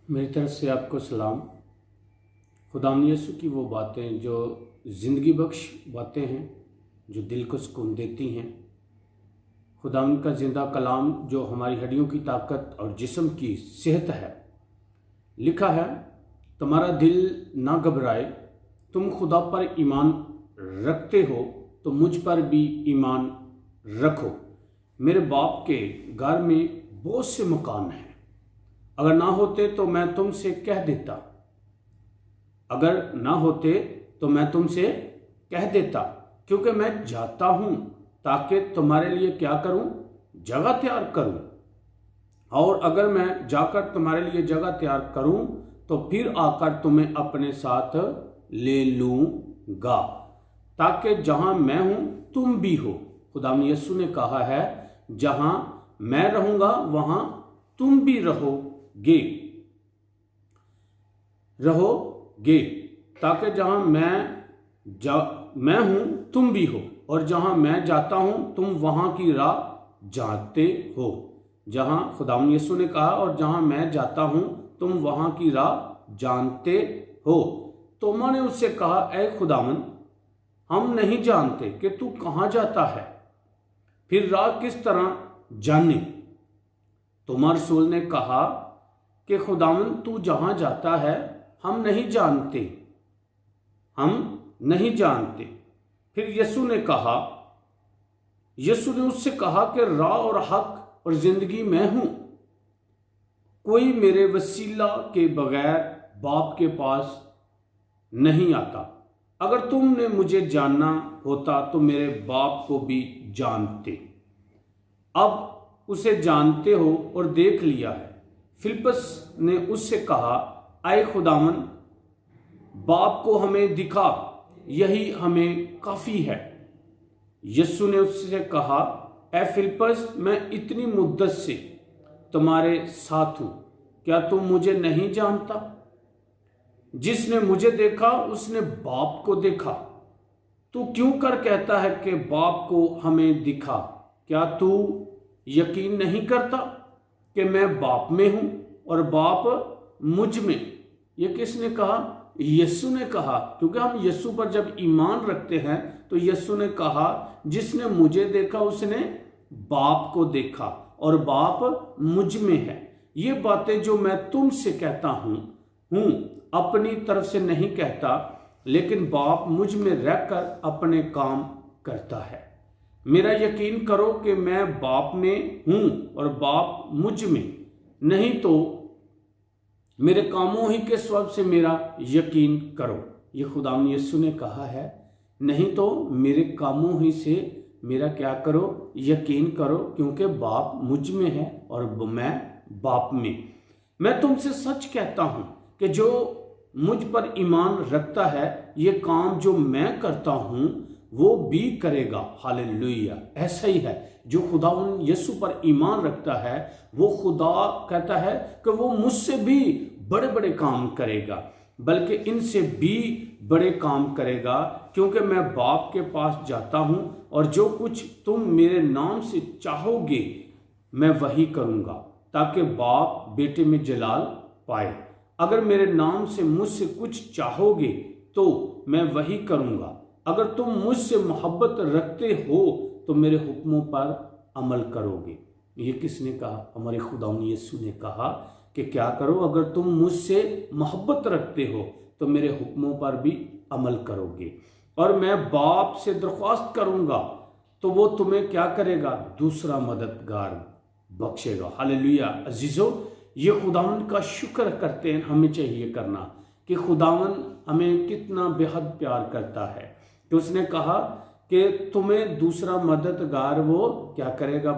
मेरी तरफ से आपको सलाम। खुदावंद यीशु की वो बातें जो ज़िंदगी बख्श बातें हैं, जो दिल को सुकून देती हैं। खुदावंद का ज़िंदा कलाम जो हमारी हड्डियों की ताकत और जिस्म की सेहत है। लिखा है, तुम्हारा दिल ना घबराए, तुम खुदा पर ईमान रखते हो तो मुझ पर भी ईमान रखो। मेरे बाप के घर में बहुत से मकान हैं, अगर ना होते तो मैं तुमसे कह देता, अगर ना होते तो मैं तुमसे कह देता, क्योंकि मैं जाता हूं ताकि तुम्हारे लिए क्या करूं, जगह तैयार करूं। और अगर मैं जाकर तुम्हारे लिए जगह तैयार करूं तो फिर आकर तुम्हें अपने साथ ले लूंगा, ताकि जहां मैं हूं तुम भी हो। खुदावंद यीशु ने कहा है, जहां मैं रहूंगा वहां तुम भी रहोगे, ताकि जहां मैं हूं तुम भी हो, और जहां मैं जाता हूं तुम वहां की राह जानते हो। जहां खुदावंद यीशु ने कहा, और जहां मैं जाता हूं तुम वहां की राह जानते हो। तो मैंने उससे कहा, ऐ खुदावंद, हम नहीं जानते कि तू कहां जाता है, फिर राह किस तरह जाने। तो रसूल ने कहा कि खुदावंद, तू जहां जाता है हम नहीं जानते। फिर यीशु ने उससे कहा कि राह और हक और जिंदगी मैं हूं, कोई मेरे वसीला के बगैर बाप के पास नहीं आता। अगर तुमने मुझे जानना होता तो मेरे बाप को भी जानते। अब उसे जानते हो और देख लिया है। फिलिप्पस ने उससे कहा, आए खुदावंद, बाप को हमें दिखा, यही हमें काफी है। यीशु ने उससे कहा, ऐ फिलिप्पस, मैं इतनी मुद्दत से तुम्हारे साथ हूं, क्या तुम मुझे नहीं जानता? जिसने मुझे देखा उसने बाप को देखा। तू क्यों कर कहता है कि बाप को हमें दिखा? क्या तू यकीन नहीं करता कि मैं बाप में हूं और बाप मुझ में? ये किसने कहा? यीशु ने कहा, क्योंकि हम यीशु पर जब ईमान रखते हैं तो यीशु ने कहा, जिसने मुझे देखा उसने बाप को देखा और बाप मुझ में है। ये बातें जो मैं तुमसे कहता हूं अपनी तरफ से नहीं कहता, लेकिन बाप मुझ में रहकर अपने काम करता है। मेरा यकीन करो कि मैं बाप में हूं और बाप मुझ में, नहीं तो मेरे कामों ही के सबब से मेरा यकीन करो। ये खुदावंद यीशु ने कहा है, नहीं तो मेरे कामों ही से मेरा क्या करो, यकीन करो, क्योंकि बाप मुझ में है और मैं बाप में। मैं तुमसे सच कहता हूं कि जो मुझ पर ईमान रखता है, ये काम जो मैं करता हूं वो भी करेगा। हालेलुया। ऐसा ही है, जो खुदावंद यीशु पर ईमान रखता है वो खुदा कहता है कि वो मुझसे भी बड़े बड़े काम करेगा, बल्कि इनसे भी बड़े काम करेगा, क्योंकि मैं बाप के पास जाता हूं और जो कुछ तुम मेरे नाम से चाहोगे मैं वही करूंगा, ताकि बाप बेटे में जलाल पाए। अगर मेरे नाम से मुझसे कुछ चाहोगे तो मैं वही करूंगा। अगर तुम मुझसे मोहब्बत रखते हो तो मेरे हुक्मों पर अमल करोगे। ये किसने कहा? हमारे खुदावंद यीशु ने कहा कि क्या करो, अगर तुम मुझसे मोहब्बत रखते हो तो मेरे हुक्मों पर भी अमल करोगे। और मैं बाप से दरख्वास्त करूंगा तो वो तुम्हें क्या करेगा? दूसरा मददगार बख्शेगा। हालेलुया। अजीजों, ये खुदावंद का शुक्र करते हैं, हमें चाहिए करना कि खुदावंद हमें कितना बेहद प्यार करता है कि उसने कहा कि तुम्हें दूसरा मददगार वो क्या करेगा?